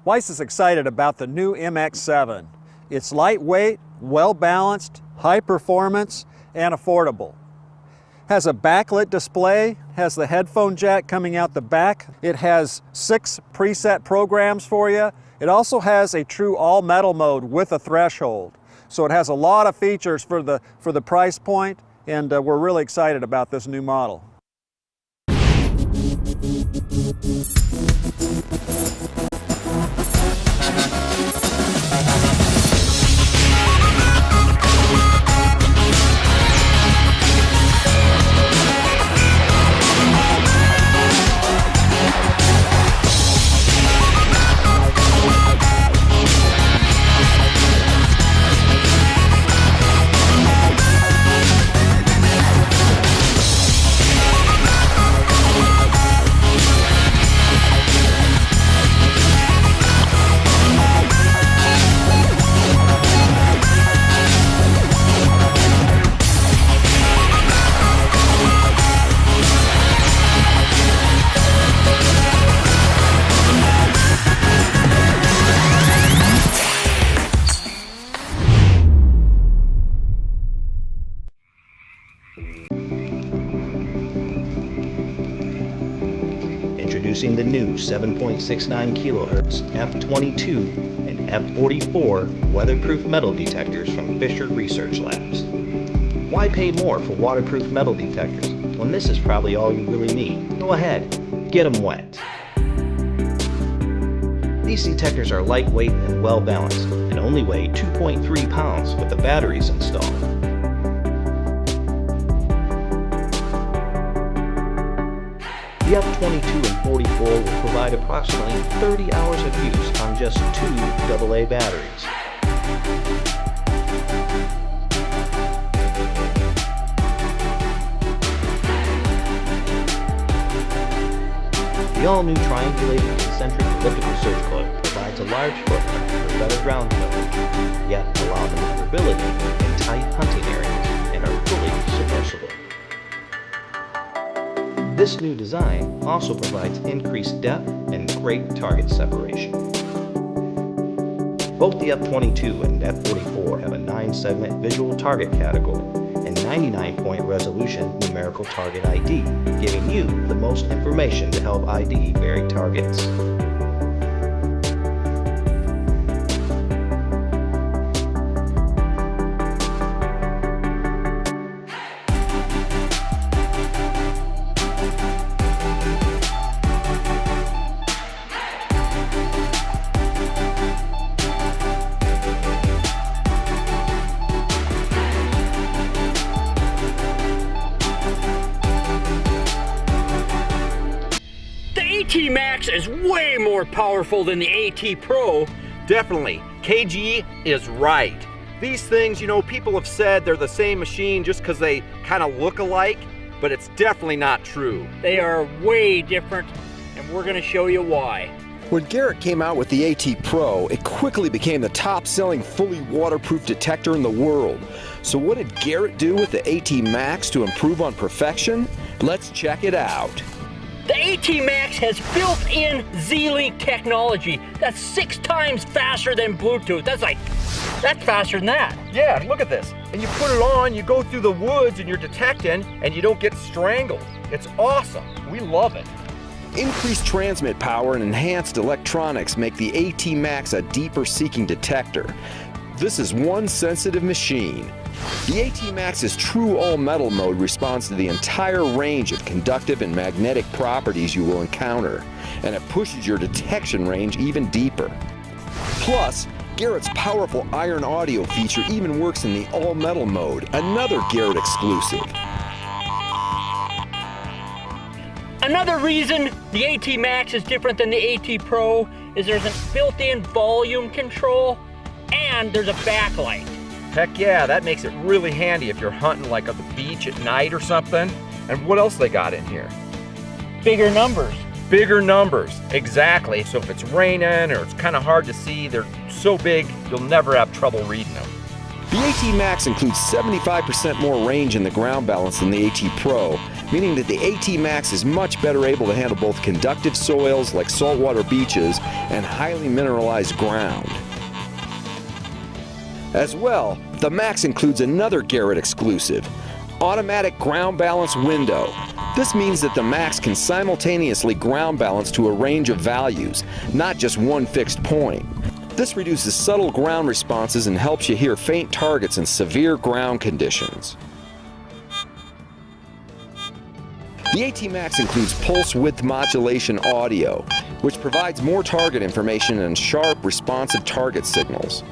Weiss is excited about the new MX7. It's lightweight, well-balanced, high performance, and affordable. Has a backlit display, has the headphone jack coming out the back. It has 6 preset programs for you. It also has a true all-metal mode with a threshold. So it has a lot of features for the price point, and we're really excited about this new model. Introducing the new 7.69 kHz F22 and F44 weatherproof metal detectors from Fisher Research Labs. Why pay more for waterproof metal detectors when this is probably all you really need? Go ahead, get them wet. These detectors are lightweight and well balanced and only weigh 2.3 pounds with the batteries installed. The F22 and 44 will provide approximately 30 hours of use on just 2 AA batteries. The all-new triangulated concentric elliptical surge coil provides a large footprint for better ground coverage, yet allow maneuverability in tight hunting areas and are fully submersible. This new design also provides increased depth and great target separation. Both the F22 and F44 have a 9-segment visual target category and 99-point resolution numerical target ID, giving you the most information to help ID buried targets. AT Max is way more powerful than the AT Pro. Definitely, KG is right. These things, you know, people have said they're the same machine just because they kind of look alike, but it's definitely not true. They are way different, and we're going to show you why. When Garrett came out with the AT Pro, it quickly became the top-selling fully waterproof detector in the world. So what did Garrett do with the AT Max to improve on perfection? Let's check it out. The AT Max has built-in Z-Link technology that's 6 times faster than Bluetooth. That's faster than that. Yeah, look at this. And you put it on, you go through the woods and you're detecting, and you don't get strangled. It's awesome. We love it. Increased transmit power and enhanced electronics make the AT Max a deeper-seeking detector. This is one sensitive machine. The AT Max's true all-metal mode responds to the entire range of conductive and magnetic properties you will encounter, and it pushes your detection range even deeper. Plus, Garrett's powerful iron audio feature even works in the all-metal mode, another Garrett exclusive. Another reason the AT Max is different than the AT Pro is there's a built-in volume control and there's a backlight. Heck yeah, that makes it really handy if you're hunting like at the beach at night or something. And what else they got in here? Bigger numbers. Bigger numbers, exactly. So if it's raining or it's kind of hard to see, they're so big you'll never have trouble reading them. The AT Max includes 75% more range in the ground balance than the AT Pro, meaning that the AT Max is much better able to handle both conductive soils like saltwater beaches and highly mineralized ground. As well, the Max includes another Garrett exclusive, automatic ground balance window. This means that the Max can simultaneously ground balance to a range of values, not just one fixed point. This reduces subtle ground responses and helps you hear faint targets in severe ground conditions. The AT Max includes pulse width modulation audio, which provides more target information and sharp, responsive target signals.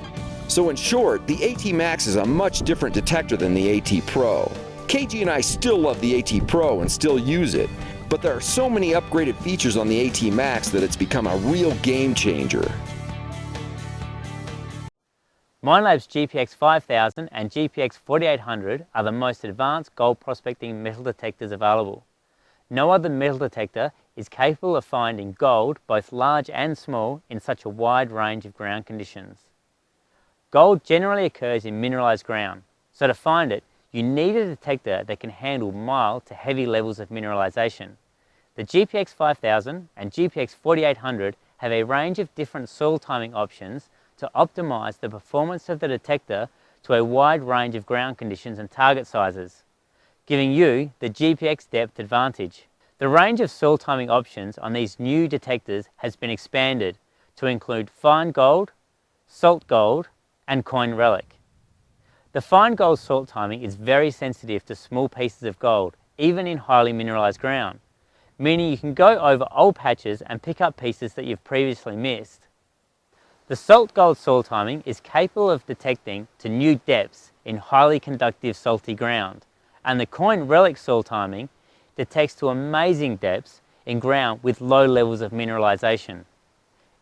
So in short, the AT Max is a much different detector than the AT Pro. KG and I still love the AT Pro and still use it, but there are so many upgraded features on the AT Max that it's become a real game changer. Minelab's GPX 5000 and GPX 4800 are the most advanced gold prospecting metal detectors available. No other metal detector is capable of finding gold, both large and small, in such a wide range of ground conditions. Gold generally occurs in mineralized ground, so to find it, you need a detector that can handle mild to heavy levels of mineralization. The GPX 5000 and GPX 4800 have a range of different soil timing options to optimize the performance of the detector to a wide range of ground conditions and target sizes, giving you the GPX depth advantage. The range of soil timing options on these new detectors has been expanded to include fine gold, salt gold, and coin relic. The fine gold salt timing is very sensitive to small pieces of gold, even in highly mineralized ground, meaning you can go over old patches and pick up pieces that you've previously missed. The salt gold soil timing is capable of detecting to new depths in highly conductive salty ground, and the coin relic soil timing detects to amazing depths in ground with low levels of mineralization.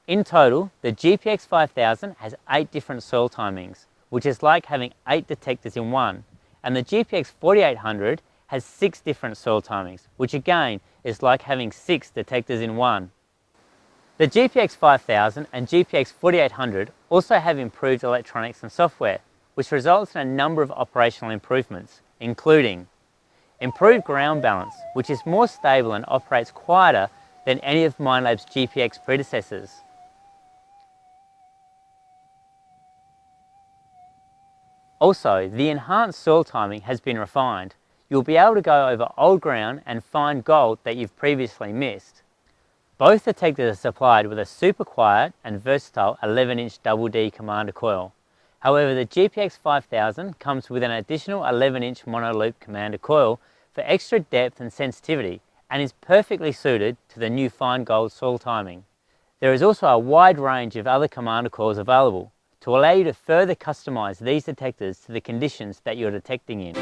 In total, the GPX 5000 has 8 different soil timings, which is like having 8 detectors in one, and the GPX 4800 has 6 different soil timings, which again is like having 6 detectors in one. The GPX 5000 and GPX 4800 also have improved electronics and software, which results in a number of operational improvements, including improved ground balance, which is more stable and operates quieter than any of Minelab's GPX predecessors. Also, the enhanced soil timing has been refined. You'll be able to go over old ground and find gold that you've previously missed. Both detectors are supplied with a super quiet and versatile 11-inch double D commander coil. However, the GPX 5000 comes with an additional 11-inch mono-loop commander coil for extra depth and sensitivity and is perfectly suited to the new fine gold soil timing. There is also a wide range of other commander coils available to allow you to further customize these detectors to the conditions that you're detecting in.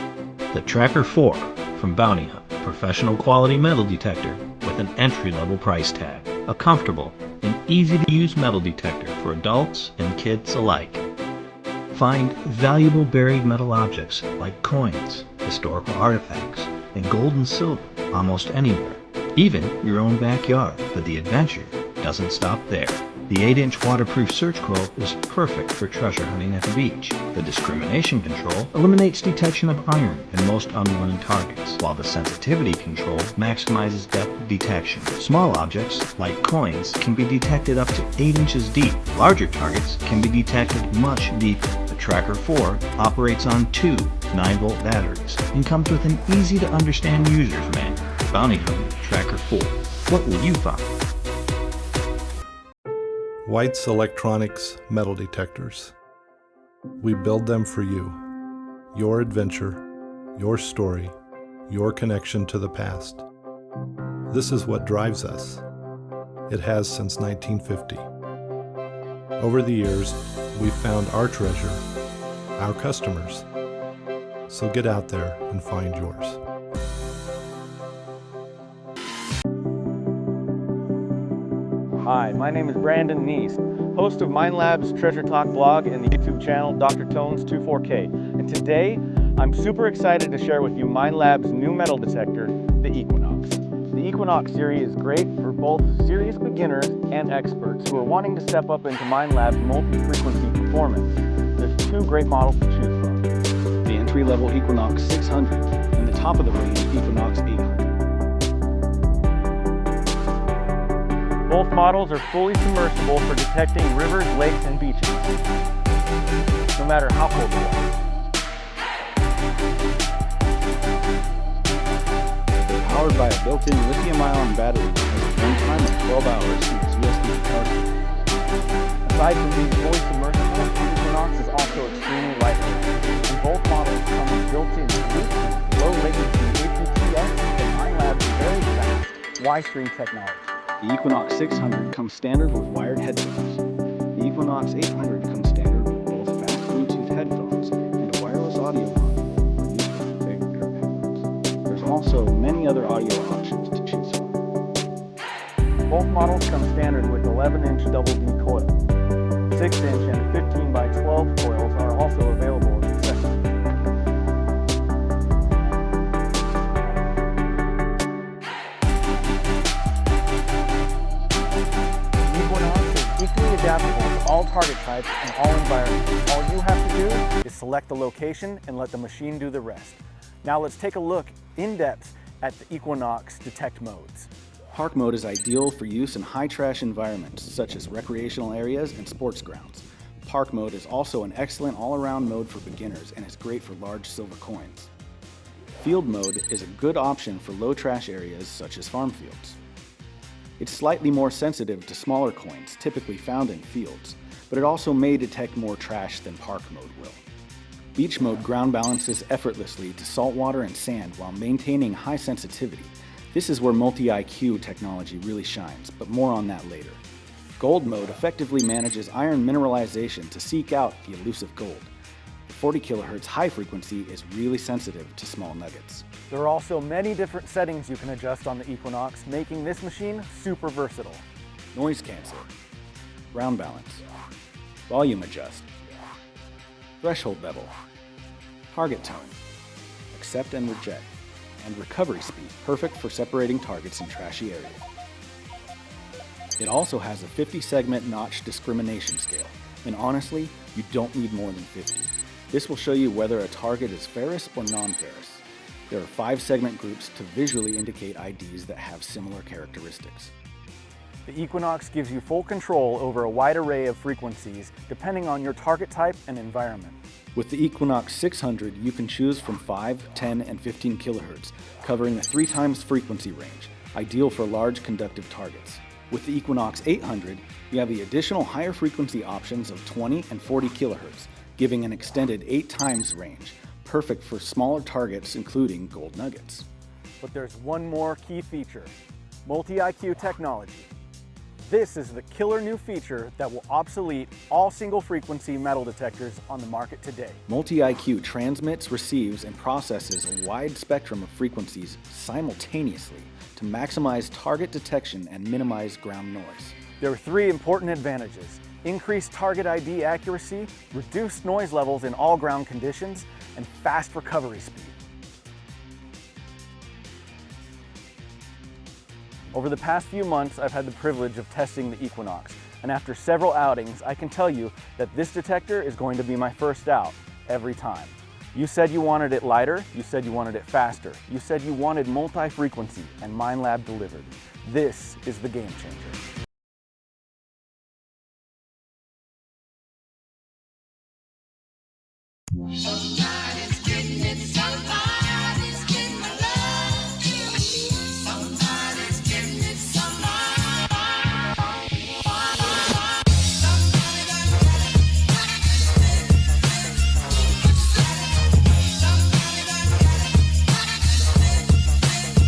The Tracker 4 from Bounty Hunt, professional quality metal detector with an entry-level price tag. A comfortable and easy-to-use metal detector for adults and kids alike. Find valuable buried metal objects like coins, historical artifacts, and gold and silver almost anywhere, even your own backyard. But the adventure doesn't stop there. The 8-inch waterproof search coil is perfect for treasure hunting at the beach. The discrimination control eliminates detection of iron and most unwanted targets, while the sensitivity control maximizes depth of detection. Small objects, like coins, can be detected up to 8 inches deep. Larger targets can be detected much deeper. The Tracker 4 operates on 2 9-volt batteries and comes with an easy-to-understand user's manual. Bounty Hunt Tracker 4. What will you find? White's Electronics metal detectors. We build them for you. Your adventure, your story, your connection to the past. This is what drives us. It has since 1950. Over the years, we've found our treasure, our customers. So get out there and find yours. Hi, my name is Brandon Neese, host of Minelab's Treasure Talk blog and the YouTube channel Dr. Tones 24K. And today, I'm super excited to share with you Minelab's new metal detector, the Equinox. The Equinox series is great for both serious beginners and experts who are wanting to step up into Minelab's multi-frequency performance. There's 2 great models to choose from. The entry-level Equinox 600 and the top of the range Equinox 800. Both models are fully submersible for detecting rivers, lakes, and beaches, no matter how cold the water. Powered by a built-in lithium-ion battery that has a runtime of 12 hours from its USB charger. Aside from being fully submersible, the Equinox is also extremely lightweight, and both models come with built-in Bluetooth, low-latency APTX, and MindLab's very fast Y-Stream technology. The Equinox 600 comes standard with wired headphones. The Equinox 800 comes standard with both fast Bluetooth headphones and a wireless audio module for use with your favorite pair of headphones. There's also many other audio options to choose from. Both models come standard with 11-inch double D coil. 6-inch and 15x12 coils are also available as accessories. The Equinox is equally adaptable to all target types and all environments. All you have to do is select the location and let the machine do the rest. Now let's take a look in depth at the Equinox detect modes. Park mode is ideal for use in high trash environments such as recreational areas and sports grounds. Park mode is also an excellent all-around mode for beginners and is great for large silver coins. Field mode is a good option for low trash areas such as farm fields. It's slightly more sensitive to smaller coins typically found in fields, but it also may detect more trash than park mode will. Beach mode ground balances effortlessly to salt water and sand while maintaining high sensitivity. This is where multi-IQ technology really shines, but more on that later. Gold mode effectively manages iron mineralization to seek out the elusive gold. The 40 kHz high frequency is really sensitive to small nuggets. There are also many different settings you can adjust on the Equinox, making this machine super versatile. Noise cancel, ground balance, volume adjust, threshold level, target tone, accept and reject, and recovery speed, perfect for separating targets in trashy areas. It also has a 50-segment notch discrimination scale, and honestly, you don't need more than 50. This will show you whether a target is ferrous or non-ferrous. There are 5 segment groups to visually indicate IDs that have similar characteristics. The Equinox gives you full control over a wide array of frequencies depending on your target type and environment. With the Equinox 600, you can choose from 5, 10, and 15 kHz, covering a 3 times frequency range, ideal for large conductive targets. With the Equinox 800, you have the additional higher frequency options of 20 and 40 kHz, giving an extended 8 times range, perfect for smaller targets including gold nuggets. But there's one more key feature, multi-IQ technology. This is the killer new feature that will obsolete all single-frequency metal detectors on the market today. Multi-IQ transmits, receives, and processes a wide spectrum of frequencies simultaneously to maximize target detection and minimize ground noise. There are 3 important advantages: increased target ID accuracy, reduced noise levels in all ground conditions, and fast recovery speed. Over the past few months, I've had the privilege of testing the Equinox, and after several outings, I can tell you that this detector is going to be my first out every time. You said you wanted it lighter, you said you wanted it faster, you said you wanted multi-frequency, and MindLab delivered. This is the game changer.